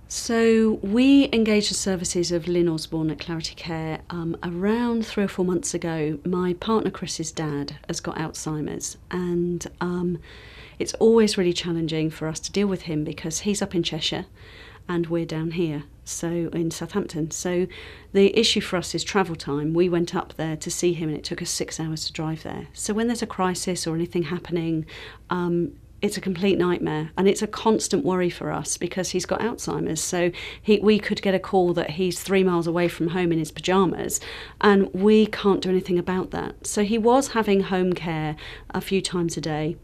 So we engaged the services of Lynn Osborne at Clarity Care around 3 or 4 months ago. My partner Chris's dad has got Alzheimer's, and it's always really challenging for us to deal with him because he's up in Cheshire and we're down here, so in Southampton. So the issue for us is travel time. We went up there to see him and it took us 6 hours to drive there. So when there's a crisis or anything happening, it's a complete nightmare, and it's a constant worry for us because he's got Alzheimer's. So we could get a call that he's 3 miles away from home in his pyjamas, and we can't do anything about that. So he was having home care a few times a day.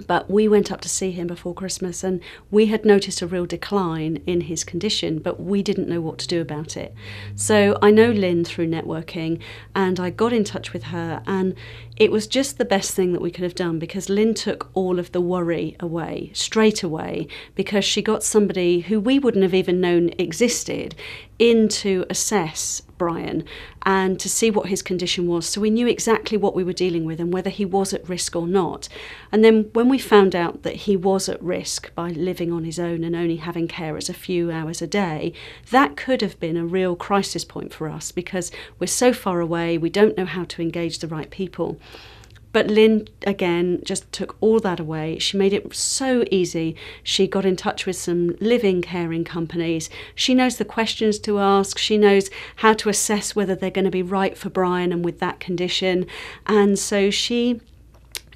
But we went up to see him before Christmas and we had noticed a real decline in his condition, but we didn't know what to do about it. So I know Lynn through networking, and I got in touch with her, and it was just the best thing that we could have done because Lynn took all of the worry away straight away, because she got somebody who we wouldn't have even known existed in to assess Brian and to see what his condition was, so we knew exactly what we were dealing with and whether he was at risk or not. And then when we found out that he was at risk by living on his own and only having carers a few hours a day, that could have been a real crisis point for us because we're so far away, we don't know how to engage the right people. But Lynn, again, just took all that away. She made it so easy. She got in touch with some living caring companies. She knows the questions to ask. She knows how to assess whether they're going to be right for Brian and with that condition. And so she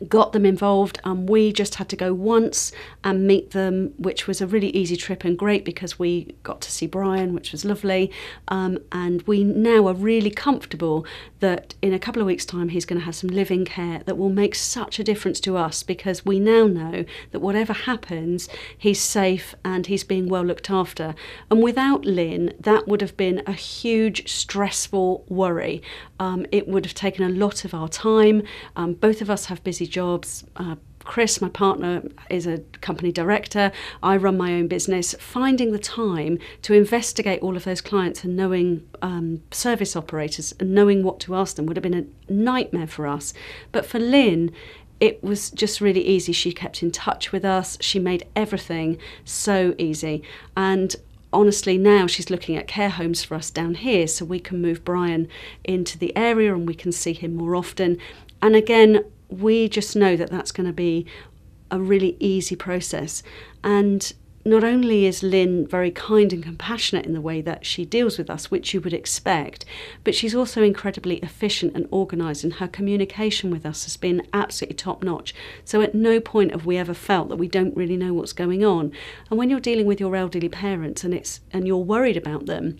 got them involved, and we just had to go once and meet them, which was a really easy trip and great because we got to see Brian, which was lovely, and we now are really comfortable that in a couple of weeks' time he's going to have some living care that will make such a difference to us, because we now know that whatever happens, he's safe and he's being well looked after. And without Lynn, that would have been a huge stressful worry. It would have taken a lot of our time. Both of us have busy jobs. Chris, my partner, is a company director. I run my own business. Finding the time to investigate all of those clients and knowing service operators and knowing what to ask them would have been a nightmare for us. But for Lynn, it was just really easy. She kept in touch with us. She made everything so easy. And honestly, now she's looking at care homes for us down here so we can move Brian into the area and we can see him more often. And again, we just know that that's going to be a really easy process. And not only is Lynn very kind and compassionate in the way that she deals with us, which you would expect, but she's also incredibly efficient and organised, and her communication with us has been absolutely top notch. So at no point have we ever felt that we don't really know what's going on. And when you're dealing with your elderly parents and you're worried about them,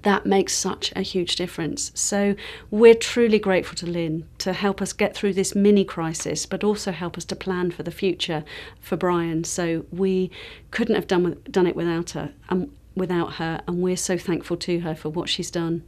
that makes such a huge difference. So we're truly grateful to Lynn to help us get through this mini crisis, but also help us to plan for the future for Brian. So we couldn't have done it without her, and we're so thankful to her for what she's done.